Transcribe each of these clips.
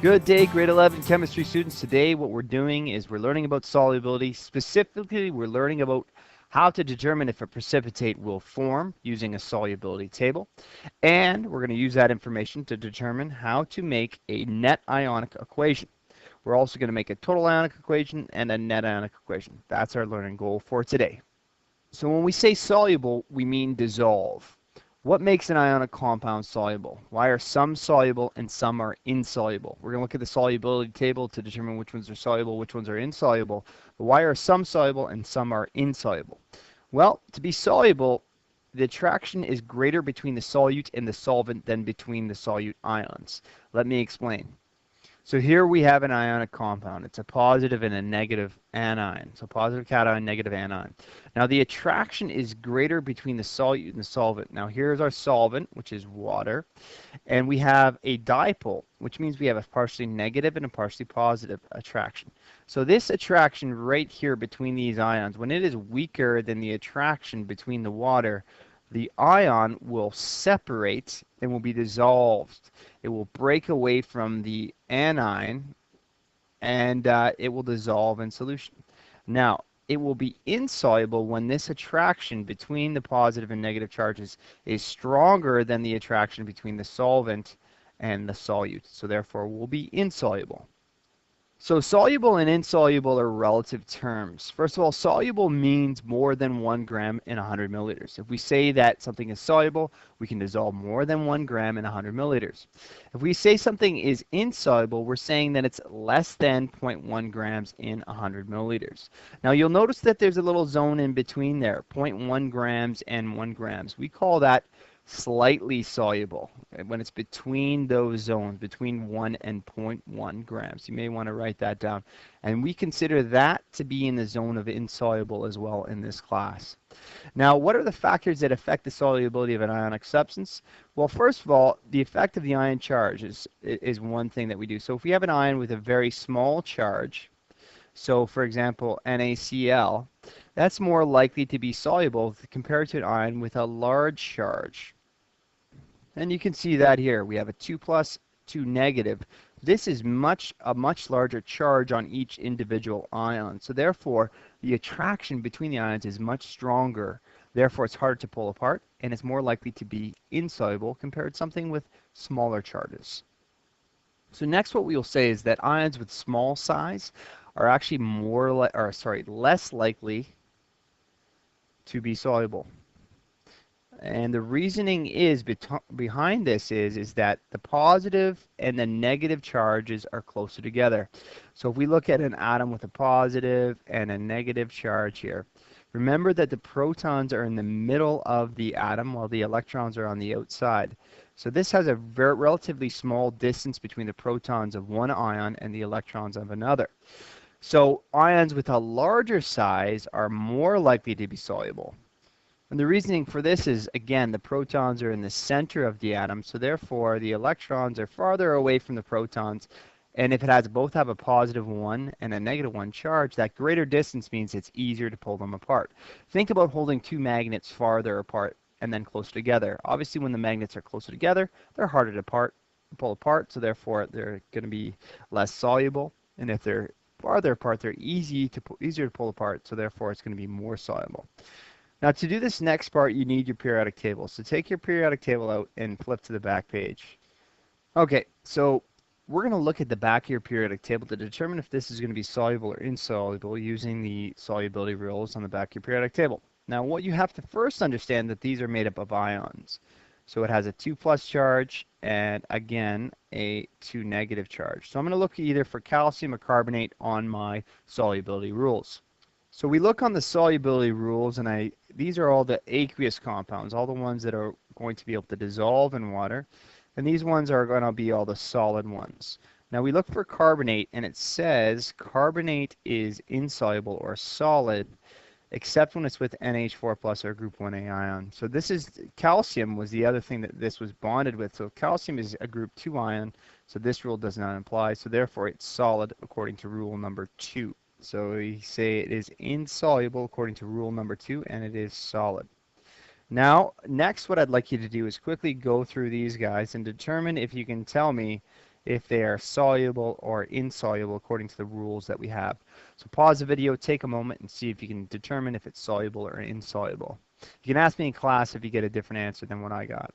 Good day, grade 11 chemistry students. Today what we're doing is we're learning about solubility. Specifically, we're learning about how to determine if a precipitate will form using a solubility table. And we're going to use that information to determine how to make a net ionic equation. We're also going to make a total ionic equation and a net ionic equation. That's our learning goal for today. So when we say soluble, we mean dissolve. What makes an ionic compound soluble? Why are some soluble and some are insoluble? We're going to look at the solubility table to determine which ones are soluble, which ones are insoluble. But why are some soluble and some are insoluble? Well, to be soluble, the attraction is greater between the solute and the solvent than between the solute ions. Let me explain. So here we have an ionic compound. It's a positive and a negative anion. So positive cation, negative anion. Now the attraction is greater between the solute and the solvent. Now here's our solvent, which is water. And we have a dipole, which means we have a partially negative and a partially positive attraction. So this attraction right here between these ions, when it is weaker than the attraction between the water, the ion will separate and will be dissolved. It will break away from the anion and it will dissolve in solution. Now, it will be insoluble when this attraction between the positive and negative charges is stronger than the attraction between the solvent and the solute. So therefore, will be insoluble. So soluble and insoluble are relative terms. First of all, soluble means more than 1 gram in 100 milliliters. If we say that something is soluble, we can dissolve more than 1 gram in 100 milliliters. If we say something is insoluble, we're saying that it's less than 0.1 grams in 100 milliliters. Now you'll notice that there's a little zone in between there, 0.1 grams and 1 grams. We call that slightly soluble when it's between those zones, between 1 and 0.1 grams. You may want to write that down. And we consider that to be in the zone of insoluble as well in this class. Now, what are the factors that affect the solubility of an ionic substance? Well, first of all, the effect of the ion charge is one thing that we do. So if we have an ion with a very small charge, so for example, NaCl, that's more likely to be soluble compared to an ion with a large charge. And you can see that here. We have a 2 plus, 2 negative. This is a much larger charge on each individual ion. So therefore, the attraction between the ions is much stronger. Therefore, it's harder to pull apart, and it's more likely to be insoluble compared to something with smaller charges. So next what we will say is that ions with small size are actually less likely to be soluble. And the reasoning is behind this is that the positive and the negative charges are closer together. So if we look at an atom with a positive and a negative charge here, remember that the protons are in the middle of the atom while the electrons are on the outside. So this has a relatively small distance between the protons of one ion and the electrons of another. So ions with a larger size are more likely to be soluble. And the reasoning for this is, again, the protons are in the center of the atom, so therefore the electrons are farther away from the protons. And if it has both have a positive 1 and a negative 1 charge, that greater distance means it's easier to pull them apart. Think about holding two magnets farther apart and then closer together. Obviously, when the magnets are closer together, they're harder to pull apart, so therefore they're going to be less soluble. And if they're farther apart, they're easier to pull apart, so therefore it's going to be more soluble. Now to do this next part, you need your periodic table. So take your periodic table out and flip to the back page. Okay, so we're going to look at the back of your periodic table to determine if this is going to be soluble or insoluble using the solubility rules on the back of your periodic table. Now what you have to first understand that these are made up of ions. So it has a 2 plus charge and again a 2 negative charge. So I'm going to look either for calcium or carbonate on my solubility rules. So we look on the solubility rules, and these are all the aqueous compounds, all the ones that are going to be able to dissolve in water, and these ones are going to be all the solid ones. Now we look for carbonate, and it says carbonate is insoluble or solid, except when it's with NH4 plus or group 1A ion. So this is, calcium was the other thing that this was bonded with. So calcium is a group 2 ion, so this rule does not apply, so therefore it's solid according to rule number 2. So we say it is insoluble according to rule number 2, and it is solid. Now, next what I'd like you to do is quickly go through these guys and determine if you can tell me if they are soluble or insoluble according to the rules that we have. So pause the video, take a moment, and see if you can determine if it's soluble or insoluble. You can ask me in class if you get a different answer than what I got.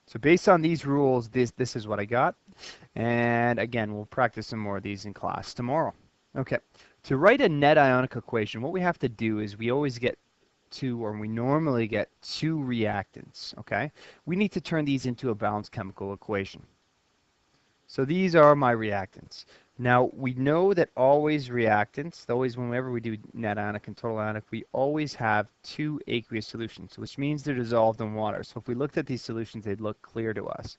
So based on these rules, this is what I got. And again, we'll practice some more of these in class tomorrow. Okay, to write a net ionic equation, what we have to do is we always get we normally get two reactants, okay? We need to turn these into a balanced chemical equation. So these are my reactants. Now, we know that always reactants, whenever we do net ionic and total ionic, we always have two aqueous solutions, which means they're dissolved in water. So if we looked at these solutions, they'd look clear to us.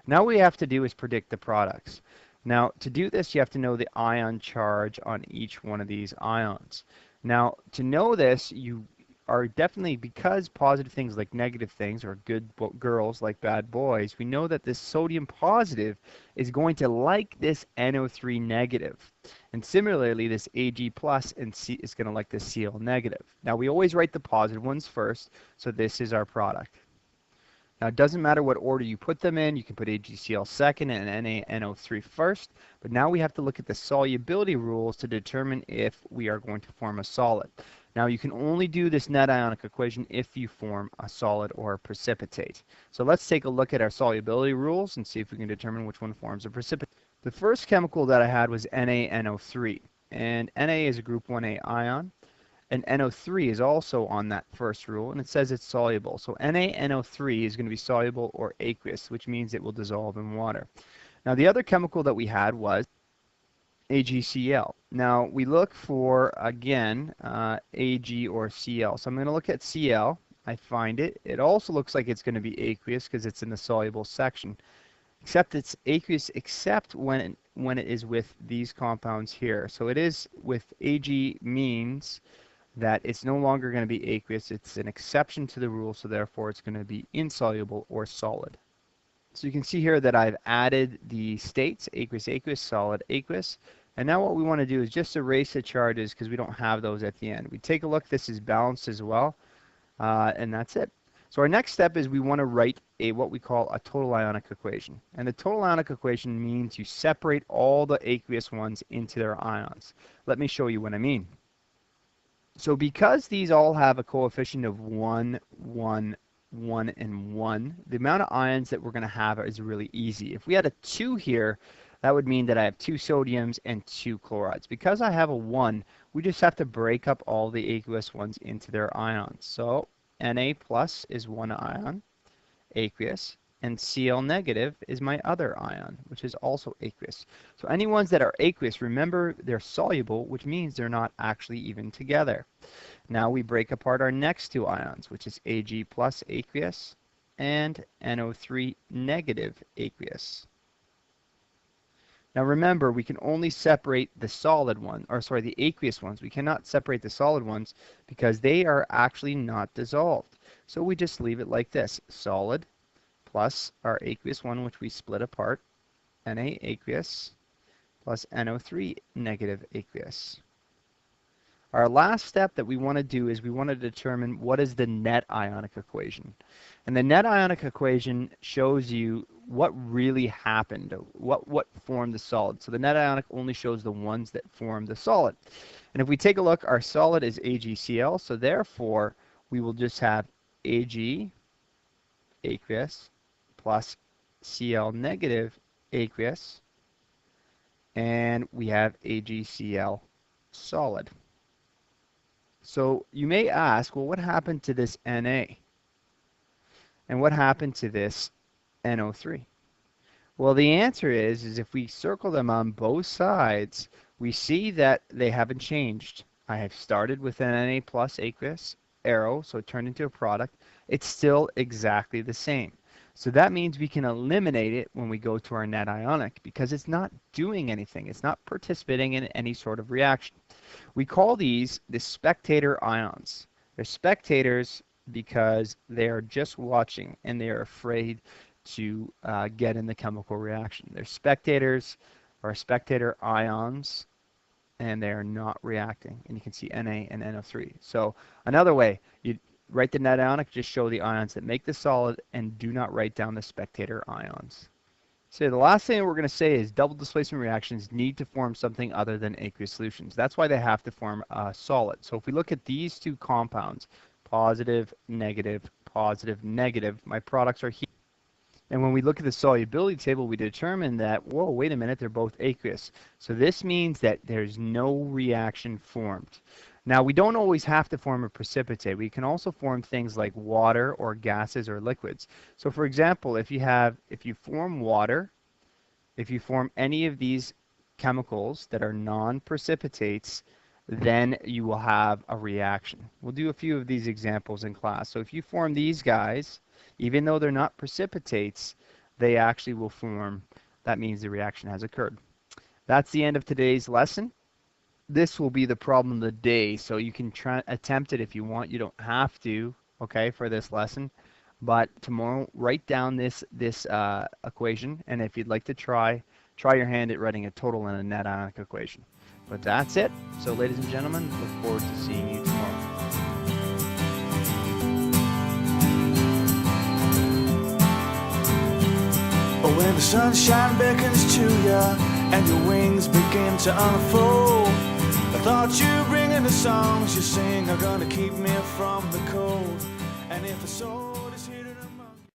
Now what we have to do is predict the products. Now, to do this, you have to know the ion charge on each one of these ions. Now, to know this, you are definitely, because positive things like negative things are good girls like bad boys, we know that this sodium positive is going to like this NO3 negative. And similarly, this Ag plus and C is going to like this Cl negative. Now, we always write the positive ones first, so this is our product. Now, it doesn't matter what order you put them in. You can put AgCl second and NaNO3 first. But now we have to look at the solubility rules to determine if we are going to form a solid. Now, you can only do this net ionic equation if you form a solid or a precipitate. So let's take a look at our solubility rules and see if we can determine which one forms a precipitate. The first chemical that I had was NaNO3. And Na is a group 1A ion. And NO3 is also on that first rule, and it says it's soluble. So NaNO3 is going to be soluble or aqueous, which means it will dissolve in water. Now, the other chemical that we had was AgCl. Now, we look for, again, Ag or Cl. So I'm going to look at Cl. I find it. It also looks like it's going to be aqueous because it's in the soluble section. Except it's aqueous except when it is with these compounds here. So it is with Ag means that it's no longer going to be aqueous. It's an exception to the rule, so therefore it's going to be insoluble or solid. So you can see here that I've added the states, aqueous, aqueous, solid, aqueous. And now what we want to do is just erase the charges because we don't have those at the end. We take a look, this is balanced as well, and that's it. So our next step is we want to write what we call a total ionic equation. And the total ionic equation means you separate all the aqueous ones into their ions. Let me show you what I mean. So because these all have a coefficient of 1, 1, 1, and 1, the amount of ions that we're going to have is really easy. If we had a 2 here, that would mean that I have 2 sodiums and 2 chlorides. Because I have a 1, we just have to break up all the aqueous ones into their ions. So Na plus is one ion, aqueous, and Cl negative is my other ion, which is also aqueous. So any ones that are aqueous, remember they're soluble, which means they're not actually even together. Now we break apart our next two ions, which is Ag plus aqueous and NO3 negative aqueous. Now remember, we can only separate the solid one, or sorry, the aqueous ones. We cannot separate the solid ones because they are actually not dissolved. So we just leave it like this, solid plus our aqueous one, which we split apart, Na aqueous plus NO3 negative aqueous. Our last step that we want to do is we want to determine what is the net ionic equation. And the net ionic equation shows you what really happened, what formed the solid. So the net ionic only shows the ones that form the solid. And if we take a look, our solid is AgCl, so therefore we will just have Ag aqueous plus Cl negative aqueous, and we have AgCl solid. So you may ask, well, what happened to this Na? And what happened to this NO3? Well, the answer is if we circle them on both sides, we see that they haven't changed. I have started with an Na plus aqueous arrow, so it turned into a product. It's still exactly the same. So that means we can eliminate it when we go to our net ionic because it's not doing anything. It's not participating in any sort of reaction. We call these the spectator ions. They're spectators because they are just watching and they are afraid to get in the chemical reaction. They're spectators or spectator ions, and they are not reacting. And you can see Na and NO3. So another way, you write the net ionic, just show the ions that make the solid and do not write down the spectator ions. So the last thing we're going to say is double displacement reactions need to form something other than aqueous solutions. That's why they have to form a solid. So if we look at these two compounds, positive, negative, my products are here. And when we look at the solubility table, we determine that, whoa, wait a minute, they're both aqueous. So this means that there's no reaction formed. Now, we don't always have to form a precipitate. We can also form things like water or gases or liquids. So for example, if you form water, if you form any of these chemicals that are non-precipitates, then you will have a reaction. We'll do a few of these examples in class. So if you form these guys, even though they're not precipitates, they actually will form. That means the reaction has occurred. That's the end of today's lesson. This will be the problem of the day, so you can attempt it if you want. You don't have to, okay, for this lesson. But tomorrow, write down this equation, and if you'd like to try your hand at writing a total and a net ionic equation. But that's it. So ladies and gentlemen, look forward to seeing you tomorrow. Oh, when the sunshine beckons to ya and your wings begin to unfold, I thought you bringing the songs you sing are gonna keep me from the cold. And if the soul